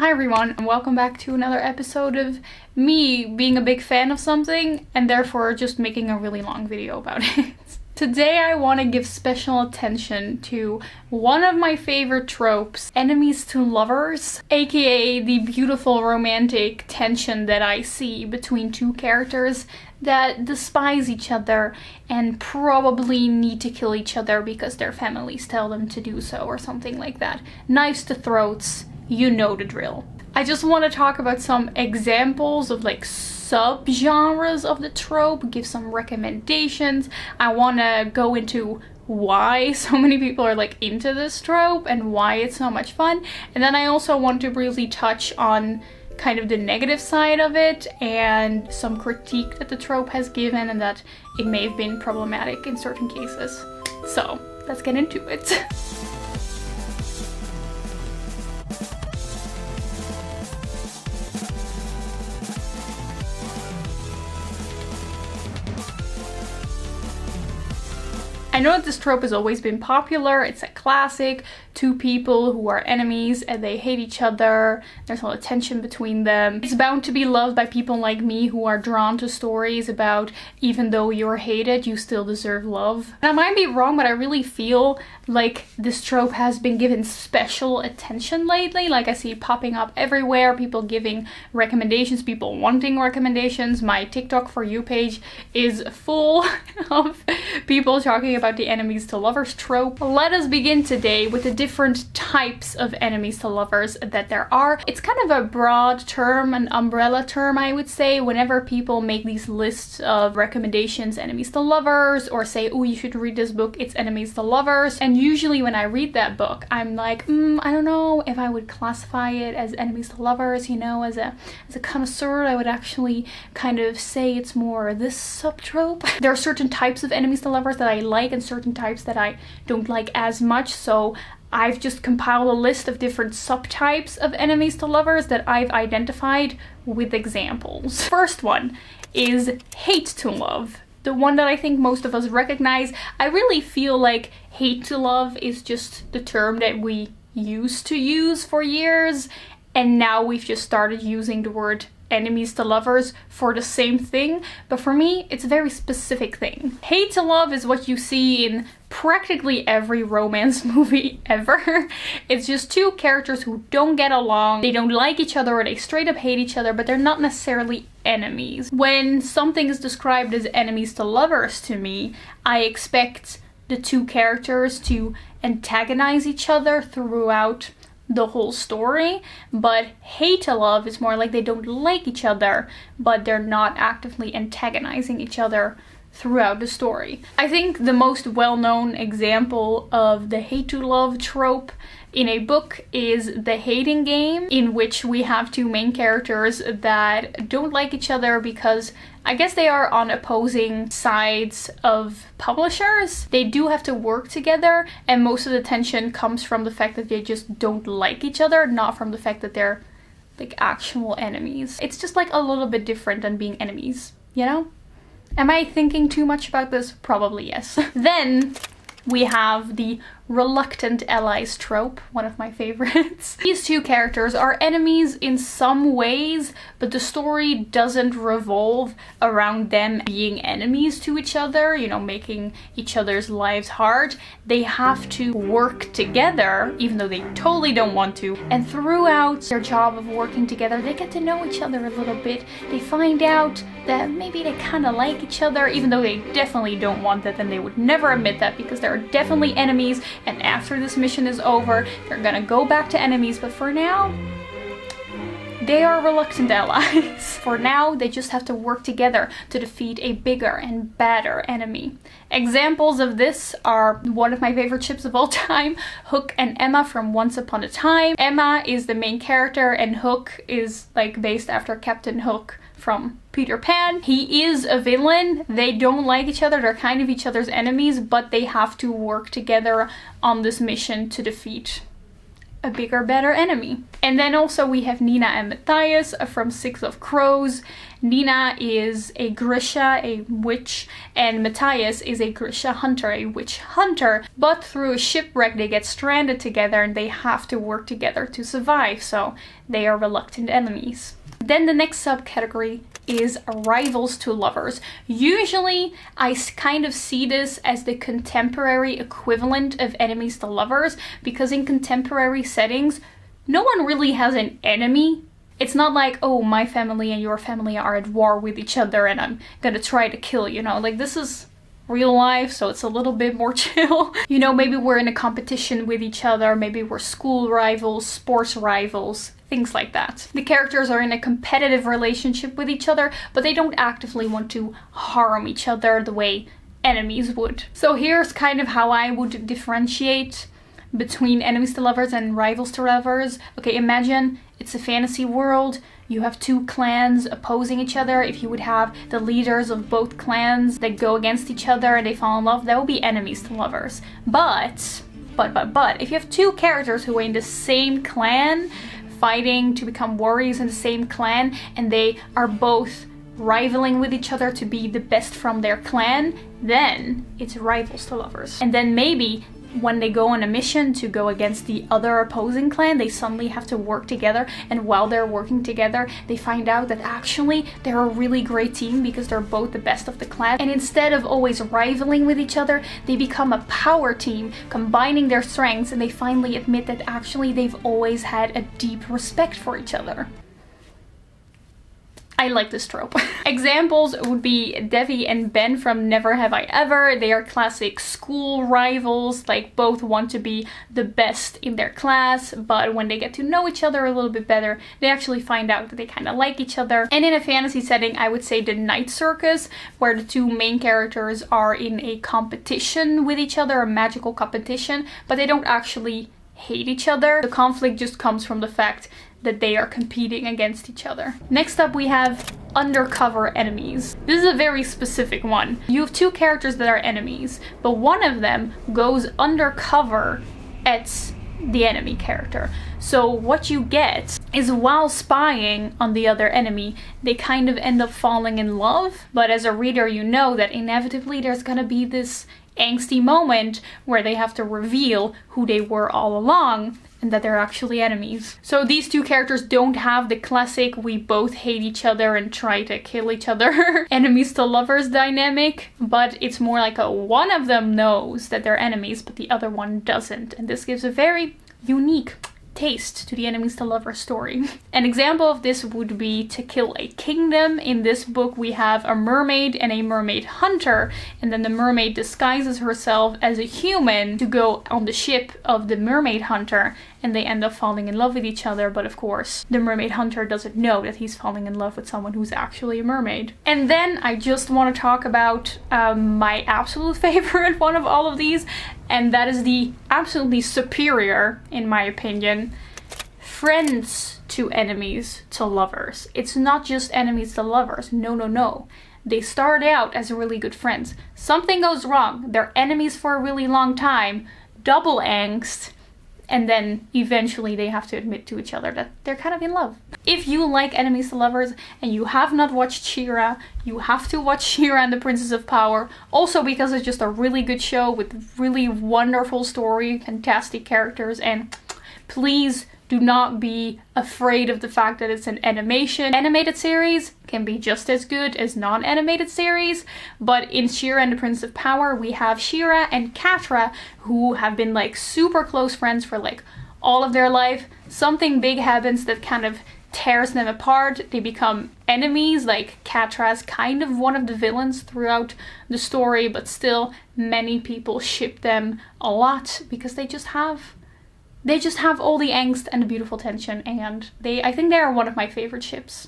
Hi everyone, and welcome back to another episode of me being a big fan of something and therefore just making a really long video about it. Today I want to give special attention to one of my favorite tropes, enemies to lovers, aka the beautiful romantic tension that I see between two characters that despise each other and probably need to kill each other because their families tell them to do so or something like that. Knives to throats. You know the drill. I just want to talk about some examples of like sub-genres of the trope, give some recommendations. I want to go into why so many people are like into this trope and why it's so much fun. And then I also want to briefly touch on kind of the negative side of it and some critique that the trope has given and that it may have been problematic in certain cases. So let's get into it. I know that this trope has always been popular. It's a classic. Two people who are enemies and they hate each other. There's a lot of tension between them. It's bound to be loved by people like me who are drawn to stories about even though you're hated, you still deserve love. And I might be wrong, but I really feel like this trope has been given special attention lately. Like I see it popping up everywhere, people giving recommendations, people wanting recommendations. My TikTok For You page is full of people talking about the enemies to lovers trope. Let us begin today with the different types of enemies to lovers that there are. It's kind of a broad term, an umbrella term, I would say, whenever people make these lists of recommendations, enemies to lovers, or say, oh, you should read this book, it's enemies to lovers. And usually when I read that book, I'm like, I don't know if I would classify it as enemies to lovers, you know, as a connoisseur, I would actually kind of say it's more this subtrope. There are certain types of enemies to lovers that I like and certain types that I don't like as much, so I've just compiled a list of different subtypes of enemies to lovers that I've identified with examples. First one is hate to love. The one that I think most of us recognize. I really feel like hate to love is just the term that we used to use for years, and now we've just started using the word enemies to lovers for the same thing, but for me it's a very specific thing. Hate to love is what you see in practically every romance movie ever. It's just two characters who don't get along, they don't like each other, or they straight up hate each other, but they're not necessarily enemies. When something is described as enemies to lovers to me, I expect the two characters to antagonize each other throughout the whole story, but hate to love is more like they don't like each other, but they're not actively antagonizing each other throughout the story. I think the most well-known example of the hate to love trope in a book is The Hating Game, in which we have two main characters that don't like each other because I guess they are on opposing sides of publishers. They do have to work together, and most of the tension comes from the fact that they just don't like each other, not from the fact that they're like actual enemies. It's just like a little bit different than being enemies, you know? Am I thinking too much about this? Probably yes. Then we have the reluctant allies trope, one of my favorites. These two characters are enemies in some ways, but the story doesn't revolve around them being enemies to each other, you know, making each other's lives hard. They have to work together, even though they totally don't want to. And throughout their job of working together, they get to know each other a little bit. They find out that maybe they kind of like each other, even though they definitely don't want that, and they would never admit that because they're definitely enemies. And after this mission is over, they're gonna go back to enemies, but for now, they are reluctant allies. For now, they just have to work together to defeat a bigger and badder enemy. Examples of this are one of my favorite ships of all time, Hook and Emma from Once Upon a Time. Emma is the main character and Hook is like based after Captain Hook from Peter Pan. He is a villain. They don't like each other. They're kind of each other's enemies, but they have to work together on this mission to defeat a bigger, better enemy. And then also we have Nina and Matthias from Six of Crows. Nina is a Grisha, a witch, and Matthias is a Grisha hunter, a witch hunter. But through a shipwreck they get stranded together and they have to work together to survive, so they are reluctant enemies. Then the next subcategory is rivals to lovers. Usually I kind of see this as the contemporary equivalent of enemies to lovers, because in contemporary settings no one really has an enemy. It's not like, oh, my family and your family are at war with each other and I'm gonna try to kill you, know, like this is real life, so it's a little bit more chill. You know, maybe we're in a competition with each other, maybe we're school rivals, sports rivals, things like that. The characters are in a competitive relationship with each other, but they don't actively want to harm each other the way enemies would. So here's kind of how I would differentiate between enemies to lovers and rivals to lovers. Okay, imagine it's a fantasy world. You have two clans opposing each other. If you would have the leaders of both clans that go against each other and they fall in love, that would be enemies to lovers. But, if you have two characters who are in the same clan, fighting to become warriors in the same clan, and they are both rivaling with each other to be the best from their clan, then it's rivals to lovers. And then maybe when they go on a mission to go against the other opposing clan, they suddenly have to work together, and while they're working together they find out that actually they're a really great team because they're both the best of the clan, and instead of always rivaling with each other, they become a power team, combining their strengths, and they finally admit that actually they've always had a deep respect for each other. I like this trope. Examples would be Devi and Ben from Never Have I Ever. They are classic school rivals, like both want to be the best in their class, but when they get to know each other a little bit better, they actually find out that they kind of like each other. And in a fantasy setting, I would say the Night Circus, where the two main characters are in a competition with each other, a magical competition, but they don't actually hate each other. The conflict just comes from the fact that they are competing against each other. Next up we have undercover enemies. This is a very specific one. You have two characters that are enemies, but one of them goes undercover at the enemy character. So what you get is, while spying on the other enemy, they kind of end up falling in love, but as a reader you know that inevitably there's gonna be this angsty moment where they have to reveal who they were all along and that they're actually enemies. So these two characters don't have the classic we both hate each other and try to kill each other enemies to lovers dynamic, but it's more like a one of them knows that they're enemies but the other one doesn't, and this gives a very unique taste to the enemies to lovers story. An example of this would be To Kill a Kingdom. In this book we have a mermaid and a mermaid hunter, and then the mermaid disguises herself as a human to go on the ship of the mermaid hunter, and they end up falling in love with each other, but of course the mermaid hunter doesn't know that he's falling in love with someone who's actually a mermaid. And then I just want to talk about my absolute favorite one of all of these, and that is the absolutely superior, in my opinion, friends to enemies to lovers. It's not just enemies to lovers, no. They start out as really good friends. Something goes wrong, they're enemies for a really long time, double angst, and then eventually they have to admit to each other that they're kind of in love. If you like enemies to lovers and you have not watched She-Ra, you have to watch She-Ra and the Princess of Power. Also because it's just a really good show with really wonderful story, fantastic characters, and please do not be afraid of the fact that it's an animation. Animated series can be just as good as non-animated series, but in She-Ra and the Prince of Power, we have She-Ra and Catra, who have been like super close friends for like all of their life. Something big happens that kind of tears them apart. They become enemies, like Catra's kind of one of the villains throughout the story, but still many people ship them a lot because they just have all the angst and the beautiful tension, and I think they are one of my favorite ships.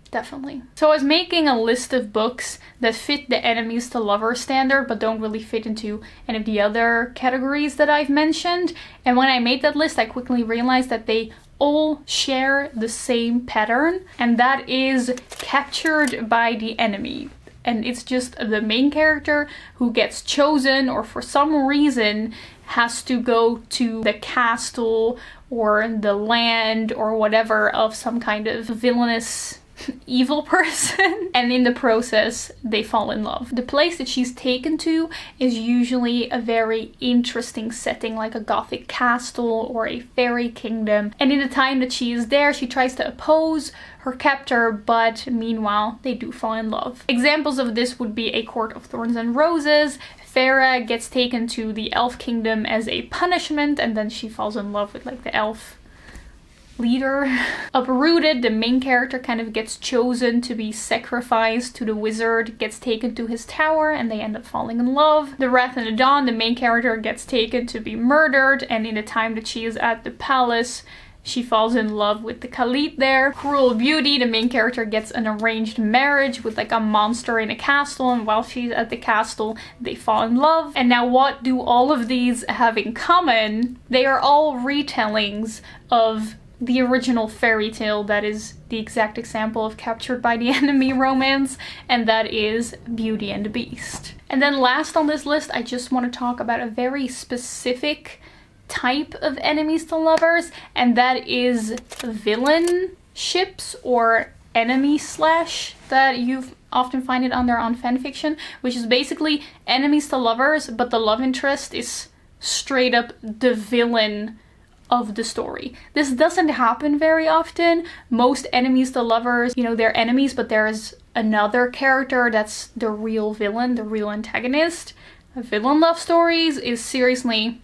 Definitely. So I was making a list of books that fit the enemies to lovers standard but don't really fit into any of the other categories that I've mentioned, and when I made that list I quickly realized that they all share the same pattern, and that is captured by the enemy. And it's just the main character who gets chosen or for some reason has to go to the castle or the land or whatever of some kind of villainous evil person, and in the process they fall in love. The place that she's taken to is usually a very interesting setting, like a gothic castle or a fairy kingdom, and in the time that she is there she tries to oppose her captor, but meanwhile they do fall in love. Examples of this would be A Court of Thorns and Roses. Farah gets taken to the elf kingdom as a punishment, and then she falls in love with like the elf leader. Uprooted, the main character kind of gets chosen to be sacrificed to the wizard, gets taken to his tower, and they end up falling in love. The Wrath and the Dawn, the main character gets taken to be murdered, and in the time that she is at the palace she falls in love with the Khalid there. Cruel Beauty, the main character gets an arranged marriage with like a monster in a castle, and while she's at the castle they fall in love. And now what do all of these have in common? They are all retellings of the original fairy tale that is the exact example of Captured by the Enemy romance, and that is Beauty and the Beast. And then last on this list, I just want to talk about a very specific type of enemies to lovers, and that is villain ships or enemy slash that you often find it under on fanfiction, which is basically enemies to lovers, but the love interest is straight up the villain of the story. This doesn't happen very often. Most enemies to lovers, you know, they're enemies, but there's another character that's the real villain, the real antagonist. Villain love stories is seriously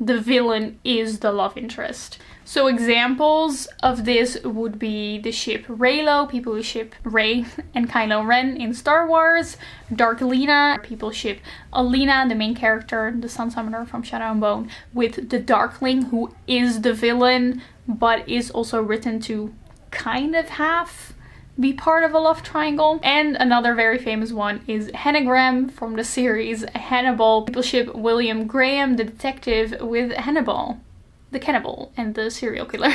the villain is the love interest. So examples of this would be the ship Reylo, people who ship Rey and Kylo Ren in Star Wars. Darklina, people ship Alina, the main character, the Sun Summoner from Shadow and Bone, with the Darkling, who is the villain, but is also written to kind of half be part of a love triangle. And another very famous one is Hennegram from the series Hannibal. People ship William Graham, the detective, with Hannibal, the cannibal and the serial killer.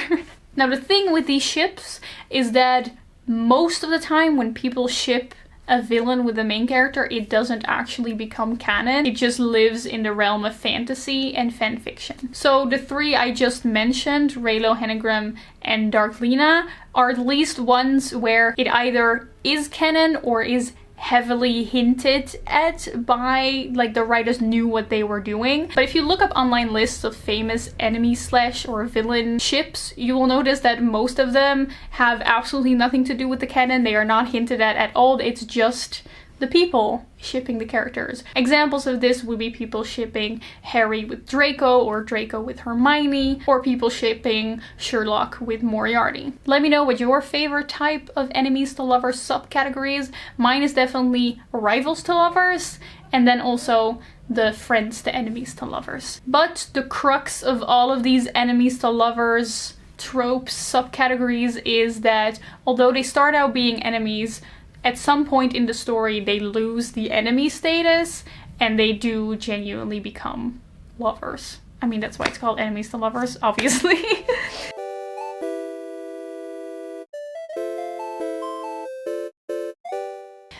Now the thing with these ships is that most of the time when people ship a villain with the main character, it doesn't actually become canon. It just lives in the realm of fantasy and fanfiction. So the three I just mentioned, Reylo, Hennegram, and Darklina, are at least ones where it either is canon or is heavily hinted at by, like, the writers knew what they were doing. But if you look up online lists of famous enemy slash or villain ships, you will notice that most of them have absolutely nothing to do with the canon. They are not hinted at all. It's just the people shipping the characters. Examples of this would be people shipping Harry with Draco, or Draco with Hermione, or people shipping Sherlock with Moriarty. Let me know what your favorite type of enemies to lovers subcategory is. Mine is definitely rivals to lovers, and then also the friends to enemies to lovers. But the crux of all of these enemies to lovers tropes subcategories is that although they start out being enemies, at some point in the story they lose the enemy status and they do genuinely become lovers. I mean, that's why it's called enemies to lovers, obviously.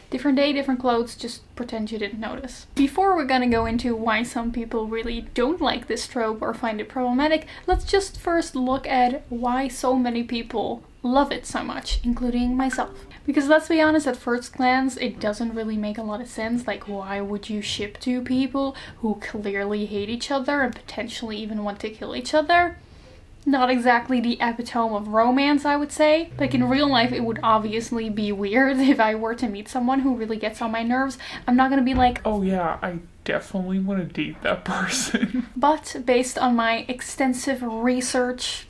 Different day, different clothes, just pretend you didn't notice. Before we're gonna go into why some people really don't like this trope or find it problematic, let's just first look at why so many people love it so much, including myself. Because let's be honest, at first glance, it doesn't really make a lot of sense. Like, why would you ship two people who clearly hate each other and potentially even want to kill each other? Not exactly the epitome of romance, I would say. Like, in real life, it would obviously be weird if I were to meet someone who really gets on my nerves. I'm not gonna be like, oh yeah, I definitely want to date that person. But based on my extensive research,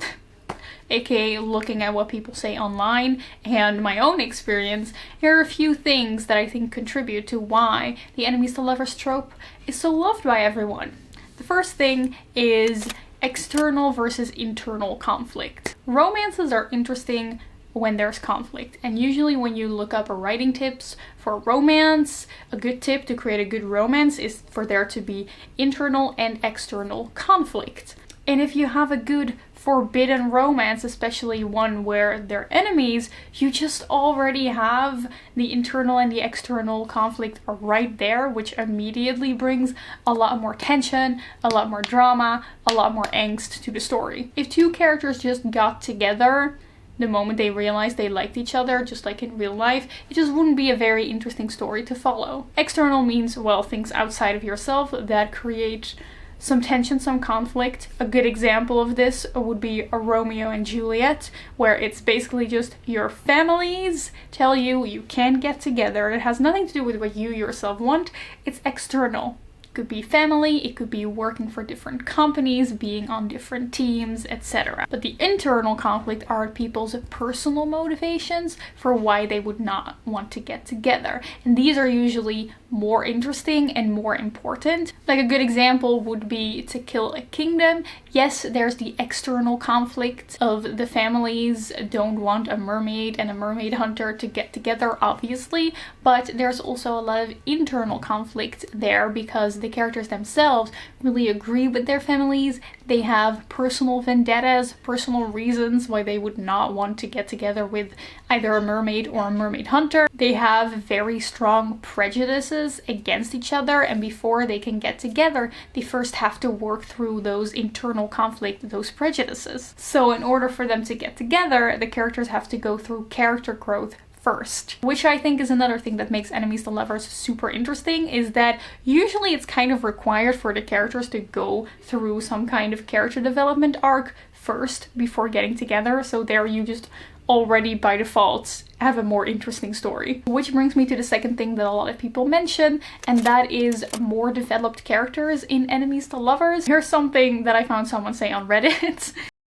aka looking at what people say online, and my own experience, here are a few things that I think contribute to why the enemies to lovers trope is so loved by everyone. The first thing is external versus internal conflict. Romances are interesting when there's conflict, and usually when you look up writing tips for romance, a good tip to create a good romance is for there to be internal and external conflict. And if you have a good forbidden romance, especially one where they're enemies, you just already have the internal and the external conflict right there, which immediately brings a lot more tension, a lot more drama, a lot more angst to the story. If two characters just got together the moment they realized they liked each other, just like in real life, it just wouldn't be a very interesting story to follow. External means, well, things outside of yourself that create some tension, some conflict. A good example of this would be a Romeo and Juliet, where it's basically just your families tell you you can't get together. It has nothing to do with what you yourself want. It's external. It could be family, it could be working for different companies, being on different teams, etc. But the internal conflict are people's personal motivations for why they would not want to get together. And these are usually more interesting and more important. Like a good example would be To Kill a Kingdom. Yes, there's the external conflict of the families don't want a mermaid and a mermaid hunter to get together, obviously, but there's also a lot of internal conflict there because the characters themselves really agree with their families. They have personal vendettas, personal reasons why they would not want to get together with either a mermaid or a mermaid hunter. They have very strong prejudices against each other, and before they can get together, they first have to work through those internal conflict, those prejudices. So in order for them to get together, the characters have to go through character growth first, which I think is another thing that makes Enemies to Lovers super interesting, is that usually it's kind of required for the characters to go through some kind of character development arc first before getting together. So there you just already by default have a more interesting story. Which brings me to the second thing that a lot of people mention, and that is more developed characters in Enemies to Lovers. Here's something that I found someone say on Reddit.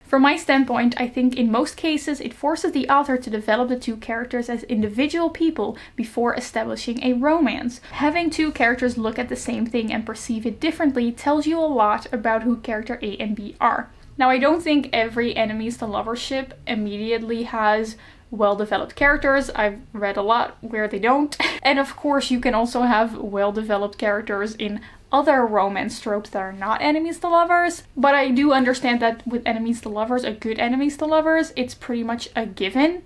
From my standpoint, I think in most cases it forces the author to develop the two characters as individual people before establishing a romance. Having two characters look at the same thing and perceive it differently tells you a lot about who character A and B are. Now, I don't think every Enemies to Lovers ship immediately has well-developed characters. I've read a lot where they don't. And of course, you can also have well-developed characters in other romance tropes that are not Enemies to Lovers. But I do understand that with Enemies to Lovers, a good Enemies to Lovers, it's pretty much a given.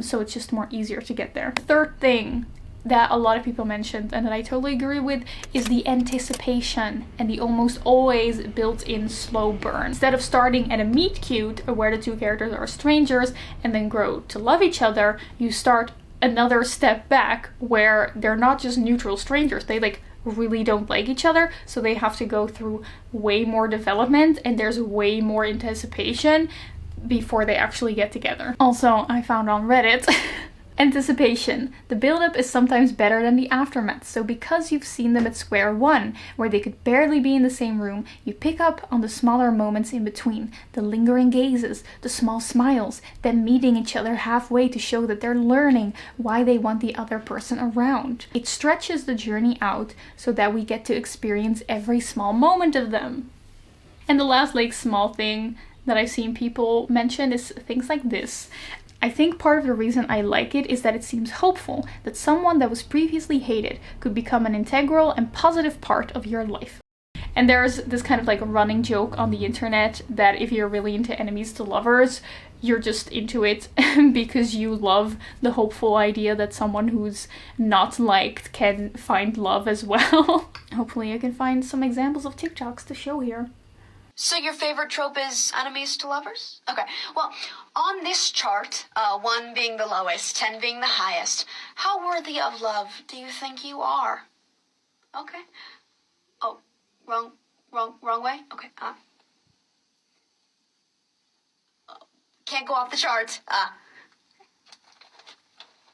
So it's just more easier to get there. Third thing that a lot of people mentioned and that I totally agree with is the anticipation and the almost always built-in slow burn. Instead of starting at a meet cute where the two characters are strangers and then grow to love each other, you start another step back where they're not just neutral strangers, they like really don't like each other, so they have to go through way more development and there's way more anticipation before they actually get together. Also, I found on Reddit anticipation. The build-up is sometimes better than the aftermath, so because you've seen them at square one, where they could barely be in the same room, you pick up on the smaller moments in between, the lingering gazes, the small smiles, them meeting each other halfway to show that they're learning why they want the other person around. It stretches the journey out so that we get to experience every small moment of them. And the last like small thing that I've seen people mention is things like this. I think part of the reason I like it is that it seems hopeful that someone that was previously hated could become an integral and positive part of your life. And there's this kind of like running joke on the internet that if you're really into Enemies to Lovers, you're just into it because you love the hopeful idea that someone who's not liked can find love as well. Hopefully I can find some examples of TikToks to show here. So your favorite trope is enemies to lovers? Okay, well, on this chart, 1 being the lowest, 10 being the highest, how worthy of love do you think you are? Okay. Oh, wrong way? Okay, can't go off the charts.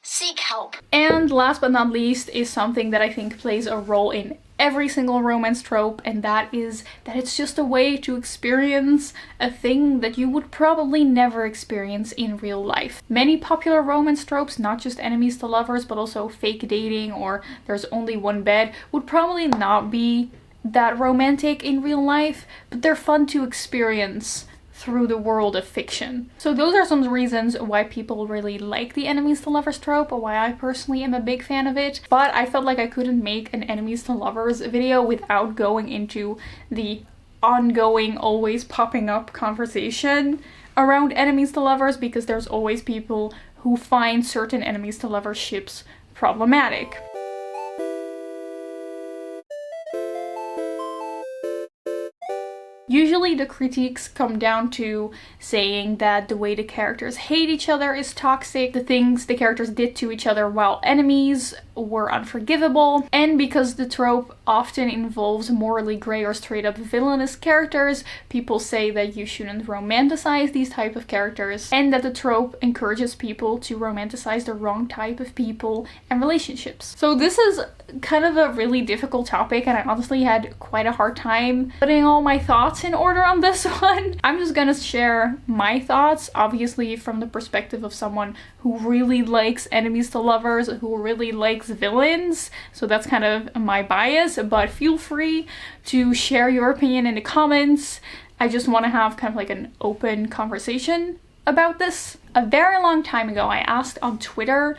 Seek help. And last but not least is something that I think plays a role in every single romance trope, and that is that it's just a way to experience a thing that you would probably never experience in real life. Many popular romance tropes, not just Enemies to Lovers, but also fake dating or there's only one bed, would probably not be that romantic in real life, but they're fun to experience through the world of fiction. So those are some reasons why people really like the Enemies to Lovers trope, or why I personally am a big fan of it. But I felt like I couldn't make an Enemies to Lovers video without going into the ongoing, always popping up conversation around enemies to lovers, because there's always people who find certain enemies to lovers ships problematic. Usually the critiques come down to saying that the way the characters hate each other is toxic, the things the characters did to each other while enemies were unforgivable, and because the trope often involves morally grey or straight up villainous characters, people say that you shouldn't romanticize these type of characters, and that the trope encourages people to romanticize the wrong type of people and relationships. So this is kind of a really difficult topic, and I honestly had quite a hard time putting all my thoughts in order on this one. I'm just gonna share my thoughts, obviously from the perspective of someone who really likes enemies to lovers, who really likes villains, so that's kind of my bias, but feel free to share your opinion in the comments. I just want to have kind of like an open conversation about this. A very long time ago, I asked on Twitter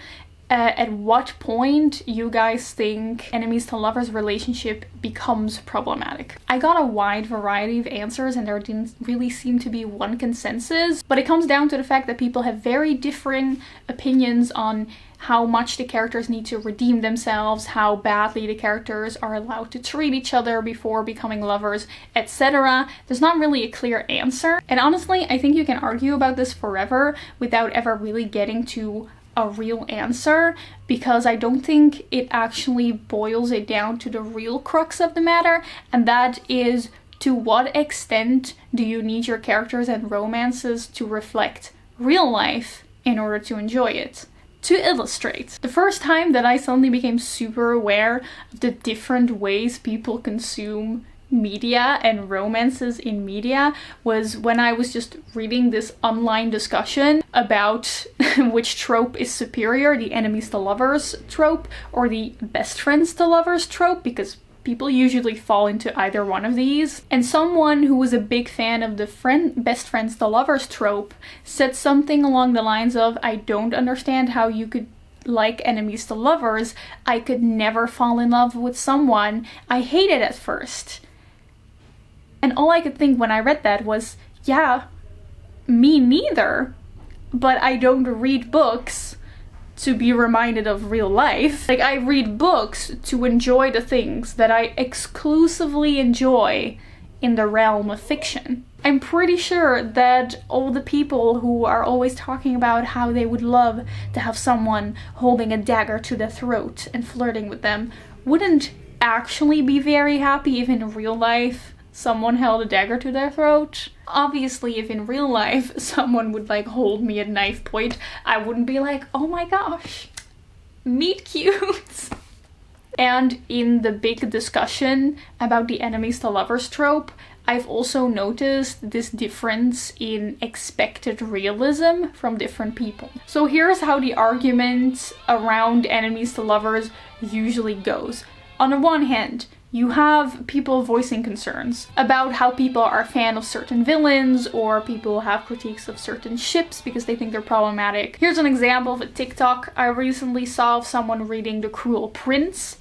at what point you guys think enemies to lovers relationship becomes problematic. I got a wide variety of answers and there didn't really seem to be one consensus, but it comes down to the fact that people have very differing opinions on how much the characters need to redeem themselves, how badly the characters are allowed to treat each other before becoming lovers, etc. There's not really a clear answer, and honestly I think you can argue about this forever without ever really getting to a real answer, because I don't think it actually boils it down to the real crux of the matter, and that is, to what extent do you need your characters and romances to reflect real life in order to enjoy it? To illustrate, the first time that I suddenly became super aware of the different ways people consume media and romances in media was when I was just reading this online discussion about which trope is superior, the enemies to lovers trope or the best friends to lovers trope, because people usually fall into either one of these. And someone who was a big fan of the best friends to lovers trope said something along the lines of, I don't understand how you could like enemies to lovers. I could never fall in love with someone I hated at first. And all I could think when I read that was, yeah, me neither. But I don't read books to be reminded of real life. Like, I read books to enjoy the things that I exclusively enjoy in the realm of fiction. I'm pretty sure that all the people who are always talking about how they would love to have someone holding a dagger to their throat and flirting with them wouldn't actually be very happy if in real life someone held a dagger to their throat. Obviously, if in real life someone would like hold me at knife point, I wouldn't be like, oh my gosh, meet cute. And in the big discussion about the enemies to lovers trope, I've also noticed this difference in expected realism from different people. So here's how the argument around enemies to lovers usually goes. On the one hand, you have people voicing concerns about how people are a fan of certain villains, or people have critiques of certain ships because they think they're problematic. Here's an example of a TikTok I recently saw of someone reading The Cruel Prince.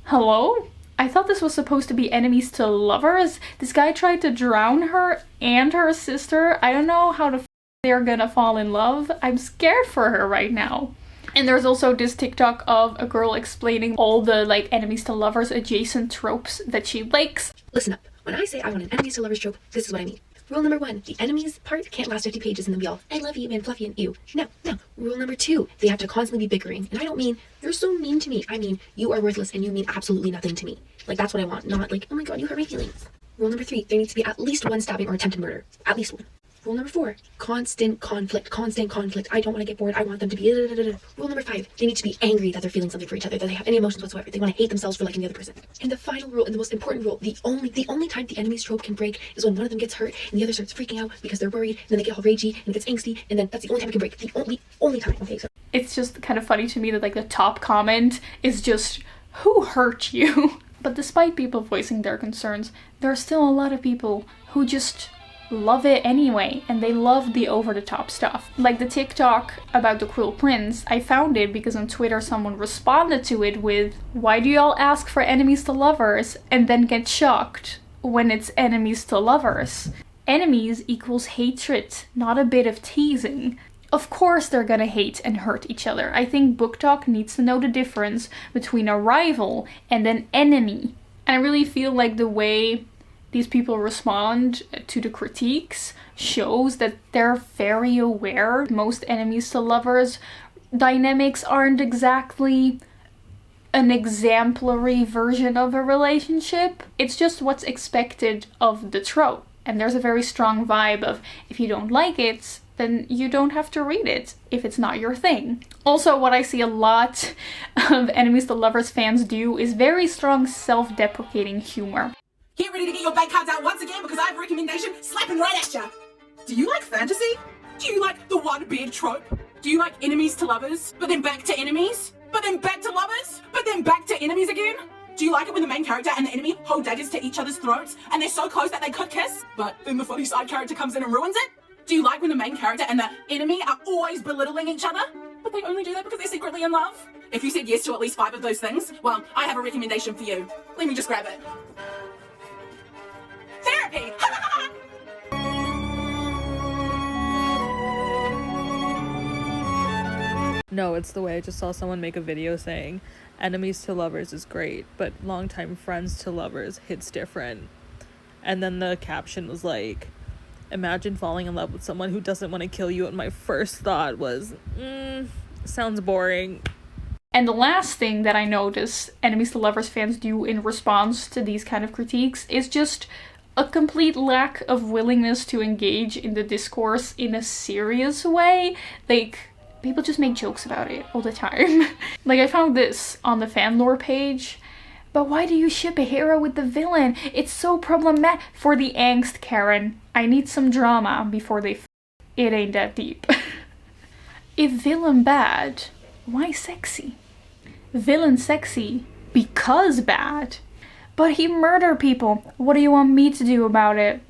Hello? I thought this was supposed to be enemies to lovers. This guy tried to drown her and her sister. I don't know how they're gonna fall in love. I'm scared for her right now. And there's also this TikTok of a girl explaining all the like enemies to lovers adjacent tropes that she likes. Listen up. When I say I want an enemies to lovers trope, this is what I mean. Rule number 1, the enemies part can't last 50 pages and then be all, I love you and fluffy and ew. No. Rule number 2, they have to constantly be bickering. And I don't mean, you're so mean to me. I mean, you are worthless and you mean absolutely nothing to me. Like, that's what I want. Not like, oh my god, you hurt my feelings. Rule number 3, there needs to be at least one stabbing or attempted murder. At least one. Rule number 4, constant conflict. I don't want to get bored. I want them to be Rule number 5, they need to be angry that they're feeling something for each other, that they have any emotions whatsoever. They want to hate themselves for liking the other person. And the final rule, and the most important rule, the only time the enemy's trope can break is when one of them gets hurt and the other starts freaking out because they're worried, and then they get all ragey and it gets angsty, and then that's the only time it can break. The only time. Okay, so it's just kind of funny to me that like the top comment is just, who hurt you? But despite people voicing their concerns, there are still a lot of people who just love it anyway, and they love the over-the-top stuff. Like the TikTok about The Cruel Prince, I found it because on Twitter someone responded to it with, why do y'all ask for enemies to lovers and then get shocked when it's enemies to lovers. Enemies equals hatred, not a bit of teasing. Of course they're gonna hate and hurt each other. I think Book Talk needs to know the difference between a rival and an enemy. And I really feel like the way these people respond to the critiques shows that they're very aware most enemies to lovers dynamics aren't exactly an exemplary version of a relationship. It's just what's expected of the trope. And there's a very strong vibe of, if you don't like it, then you don't have to read it if it's not your thing. Also, what I see a lot of enemies to lovers fans do is very strong self-deprecating humor. Get ready to get your bank cards out once again because I have a recommendation slapping right at ya. Do you like fantasy? Do you like the one big trope? Do you like enemies to lovers, but then back to enemies? But then back to lovers? But then back to enemies again? Do you like it when the main character and the enemy hold daggers to each other's throats and they're so close that they could kiss, but then the funny side character comes in and ruins it? Do you like when the main character and the enemy are always belittling each other, but they only do that because they're secretly in love? If you said yes to at least 5 of those things, well, I have a recommendation for you. Let me just grab it. Therapy! No, it's the way I just saw someone make a video saying enemies to lovers is great, but longtime friends to lovers hits different. And then the caption was like, imagine falling in love with someone who doesn't want to kill you, and my first thought was, sounds boring. And the last thing that I notice enemies to lovers fans do in response to these kind of critiques is just a complete lack of willingness to engage in the discourse in a serious way. Like, people just make jokes about it all the time. Like, I found this on the fan lore page. But why do you ship a hero with the villain? It's so problematic. For the angst, Karen. I need some drama before they It ain't that deep. If villain bad, why sexy? Villain sexy because bad. But he murdered people. What do you want me to do about it?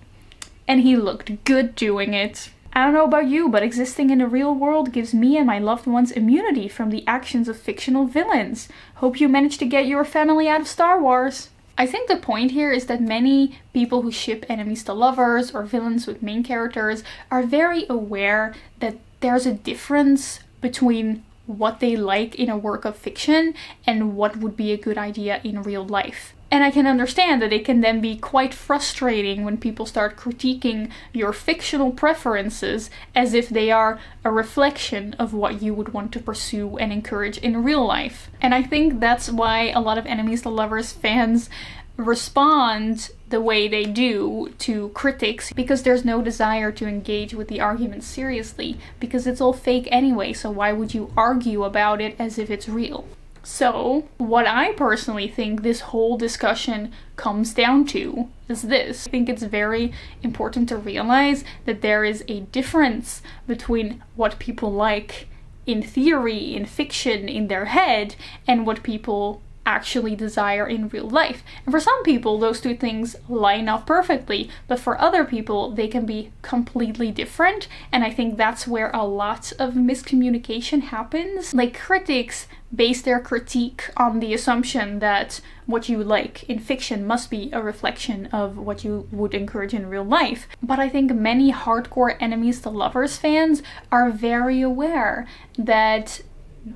And he looked good doing it. I don't know about you, but existing in the real world gives me and my loved ones immunity from the actions of fictional villains. Hope you managed to get your family out of Star Wars. I think the point here is that many people who ship enemies to lovers or villains with main characters are very aware that there's a difference between what they like in a work of fiction and what would be a good idea in real life. And I can understand that it can then be quite frustrating when people start critiquing your fictional preferences as if they are a reflection of what you would want to pursue and encourage in real life. And I think that's why a lot of enemies to lovers fans respond the way they do to critics, because there's no desire to engage with the argument seriously, because it's all fake anyway, so why would you argue about it as if it's real? So, what I personally think this whole discussion comes down to is this. I think it's very important to realize that there is a difference between what people like in theory, in fiction, in their head, and what people actually desire in real life. And for some people, those two things line up perfectly, but for other people, they can be completely different. And I think that's where a lot of miscommunication happens. Like, critics base their critique on the assumption that what you like in fiction must be a reflection of what you would encourage in real life. But I think many hardcore enemies to lovers fans are very aware that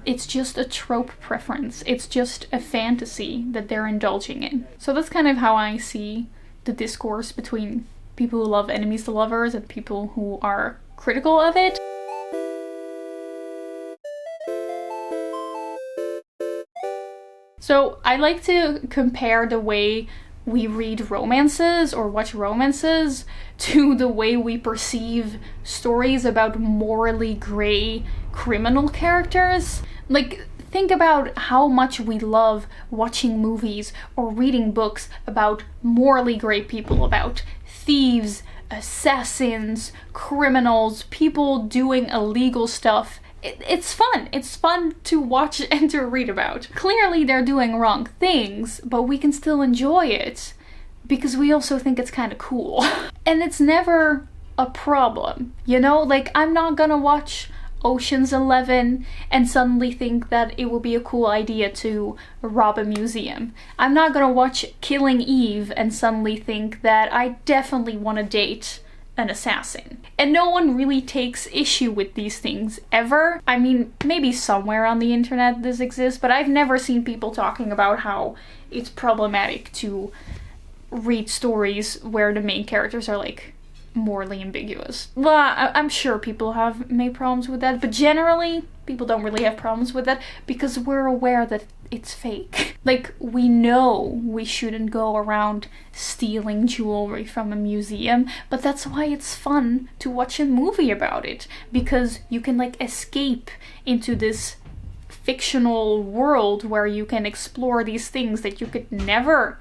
it's just a trope preference. It's just a fantasy that they're indulging in. So that's kind of how I see the discourse between people who love enemies to lovers and people who are critical of it. So I like to compare the way we read romances or watch romances to the way we perceive stories about morally gray criminal characters. Like, think about how much we love watching movies or reading books about morally gray people, about thieves, assassins, criminals, people doing illegal stuff. It's fun. It's fun to watch and to read about. Clearly they're doing wrong things, but we can still enjoy it because we also think it's kind of cool. And it's never a problem, you know? Like, I'm not gonna watch Ocean's 11 and suddenly think that it would be a cool idea to rob a museum. I'm not gonna watch Killing Eve and suddenly think that I definitely want to date an assassin. And no one really takes issue with these things ever. I mean, maybe somewhere on the internet this exists, but I've never seen people talking about how it's problematic to read stories where the main characters are like morally ambiguous. Well, I'm sure people have made problems with that, but generally people don't really have problems with that because we're aware that it's fake. Like, we know we shouldn't go around stealing jewelry from a museum, but that's why it's fun to watch a movie about it, because you can like escape into this fictional world where you can explore these things that you could never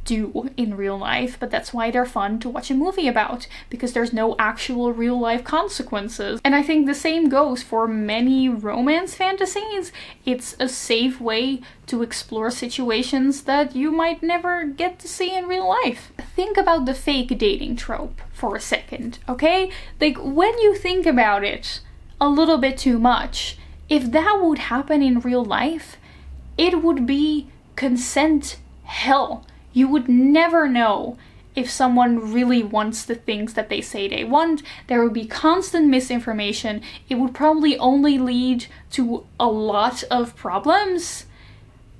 do in real life, but that's why they're fun to watch a movie about, because there's no actual real life consequences. And I think the same goes for many romance fantasies. It's a safe way to explore situations that you might never get to see in real life. Think about the fake dating trope for a second, okay? Like, when you think about it a little bit too much, if that would happen in real life, it would be consent hell. You would never know if someone really wants the things that they say they want. There would be constant misinformation. It would probably only lead to a lot of problems,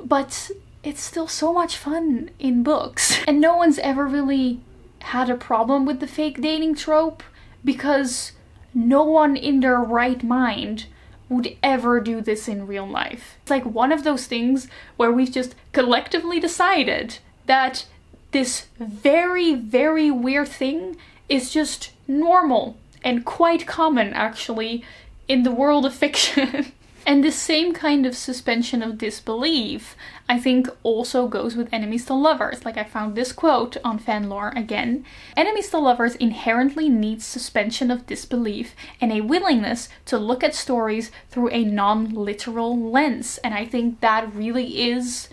but it's still so much fun in books. And no one's ever really had a problem with the fake dating trope because no one in their right mind would ever do this in real life. It's like one of those things where we've just collectively decided that this very, very weird thing is just normal and quite common, actually, in the world of fiction. And this same kind of suspension of disbelief, I think, also goes with enemies to lovers. Like, I found this quote on fanlore again. Enemies to lovers inherently needs suspension of disbelief and a willingness to look at stories through a non-literal lens. And I think that really is,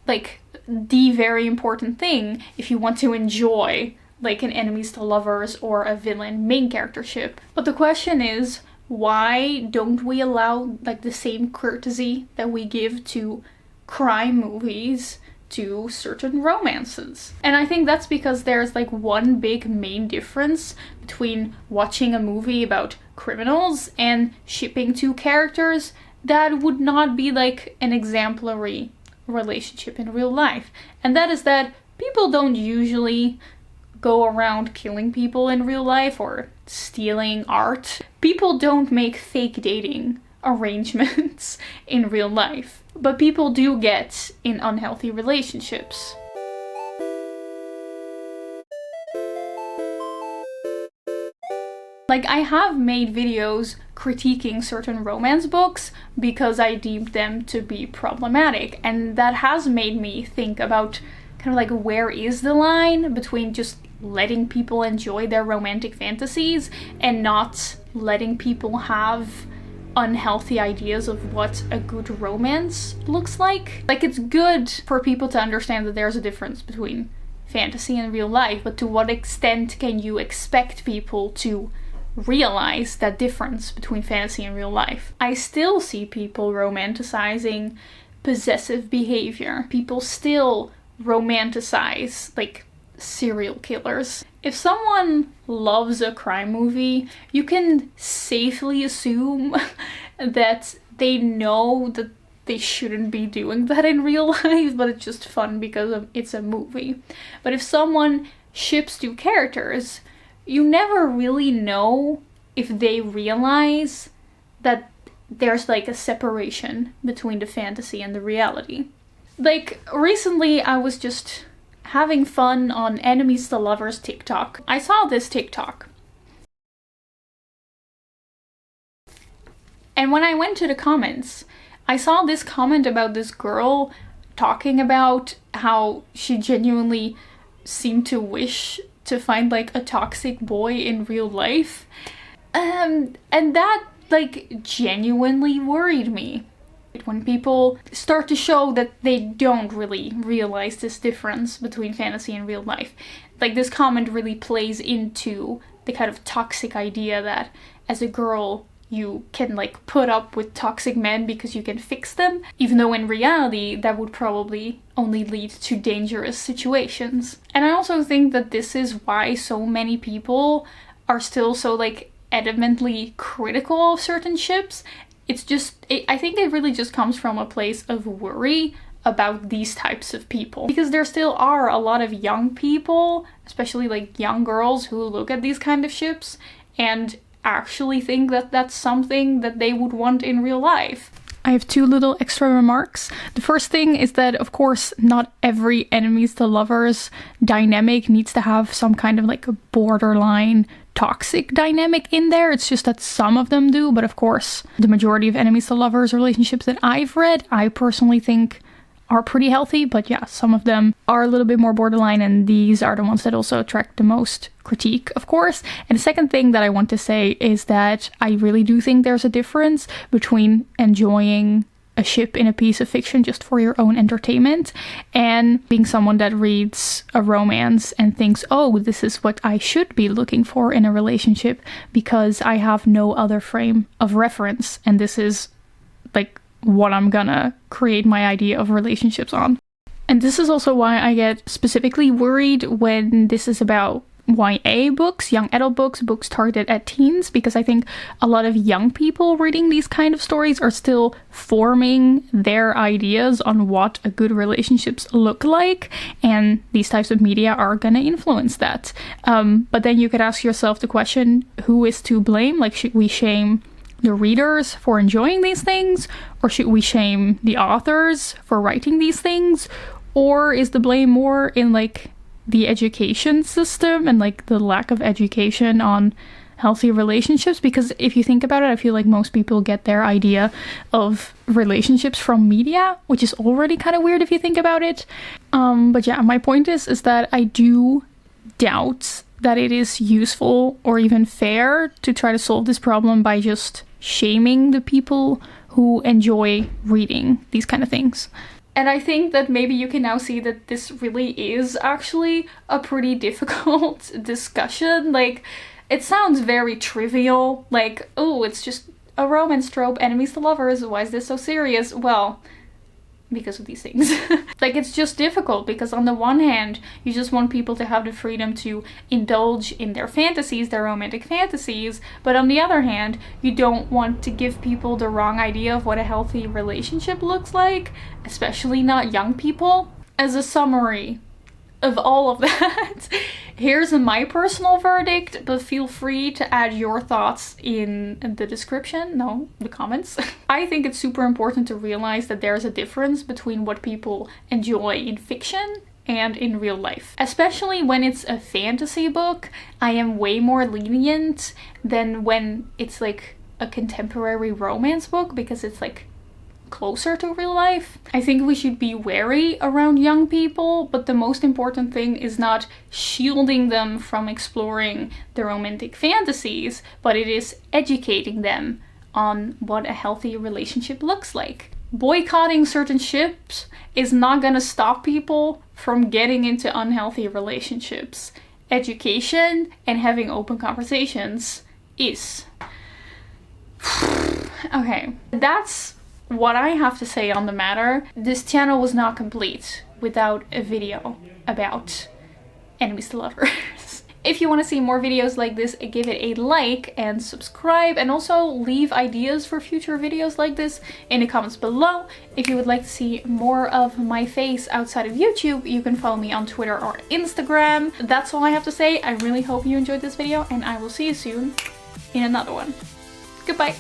like, the very important thing if you want to enjoy like an enemies to lovers or a villain main character ship. But the question is, why don't we allow like the same courtesy that we give to crime movies to certain romances? And I think that's because there's like one big main difference between watching a movie about criminals and shipping two characters that would not be like an exemplary relationship in real life. And that is that people don't usually go around killing people in real life or stealing art. People don't make fake dating arrangements in real life, but people do get in unhealthy relationships. Like, I have made videos critiquing certain romance books because I deemed them to be problematic, and that has made me think about kind of like, where is the line between just letting people enjoy their romantic fantasies and not letting people have unhealthy ideas of what a good romance looks like. Like, it's good for people to understand that there's a difference between fantasy and real life, but to what extent can you expect people to realize that difference between fantasy and real life? I still see people romanticizing possessive behavior. People still romanticize like serial killers. If someone loves a crime movie, you can safely assume that they know that they shouldn't be doing that in real life, but it's just fun because it's a movie. But if someone ships two characters, you never really know if they realize that there's like a separation between the fantasy and the reality. Like, recently I was just having fun on Enemies to Lovers TikTok. I saw this TikTok. And when I went to the comments, I saw this comment about this girl talking about how she genuinely seemed to wish to find like a toxic boy in real life. And that like genuinely worried me. When people start to show that they don't really realize this difference between fantasy and real life. Like, this comment really plays into the kind of toxic idea that as a girl you can like put up with toxic men because you can fix them, even though in reality that would probably only lead to dangerous situations. And I also think that this is why so many people are still so like adamantly critical of certain ships. It's just, I think it really just comes from a place of worry about these types of people, because there still are a lot of young people, especially like young girls, who look at these kind of ships and actually think that that's something that they would want in real life. I have two little extra remarks. The first thing is that, of course, not every enemies to lovers dynamic needs to have some kind of like a borderline toxic dynamic in there. It's just that some of them do, but of course, the majority of enemies to lovers relationships that I've read, I personally think are pretty healthy, but yeah, some of them are a little bit more borderline, and these are the ones that also attract the most critique, of course. And the second thing that I want to say is that I really do think there's a difference between enjoying a ship in a piece of fiction just for your own entertainment and being someone that reads a romance and thinks, oh, this is what I should be looking for in a relationship because I have no other frame of reference, and this is like what I'm gonna create my idea of relationships on. And this is also why I get specifically worried when this is about YA books, young adult books, books targeted at teens, because I think a lot of young people reading these kind of stories are still forming their ideas on what a good relationships look like, and these types of media are gonna influence that. But then you could ask yourself the question, who is to blame? Like, should we shame the readers for enjoying these things, or should we shame the authors for writing these things? Or is the blame more in like the education system and like the lack of education on healthy relationships? Because if you think about it, I feel like most people get their idea of relationships from media, which is already kind of weird if you think about it. But yeah, my point is that I do doubt that it is useful or even fair to try to solve this problem by just shaming the people who enjoy reading these kind of things. And I think that maybe you can now see that this really is actually a pretty difficult discussion. Like, it sounds very trivial, like, oh, it's just a romance trope, enemies to lovers, why is this so serious? Well, because of these things. Like, it's just difficult because on the one hand, you just want people to have the freedom to indulge in their fantasies, their romantic fantasies, but on the other hand, you don't want to give people the wrong idea of what a healthy relationship looks like, especially not young people. As a summary of all of that, here's my personal verdict, but feel free to add your thoughts in the description, the comments. I think it's super important to realize that there's a difference between what people enjoy in fiction and in real life. Especially when it's a fantasy book, I am way more lenient than when it's like a contemporary romance book, because it's like closer to real life. I think we should be wary around young people, but the most important thing is not shielding them from exploring their romantic fantasies, but it is educating them on what a healthy relationship looks like. Boycotting certain ships is not gonna stop people from getting into unhealthy relationships. Education and having open conversations is. Okay, that's what I have to say on the matter. This channel was not complete without a video about enemies to lovers. If you want to see more videos like this, give it a like and subscribe, and also leave ideas for future videos like this in the comments below. If you would like to see more of my face outside of YouTube, you can follow me on Twitter or Instagram. That's all I have to say. I really hope you enjoyed this video, and I will see you soon in another one. Goodbye.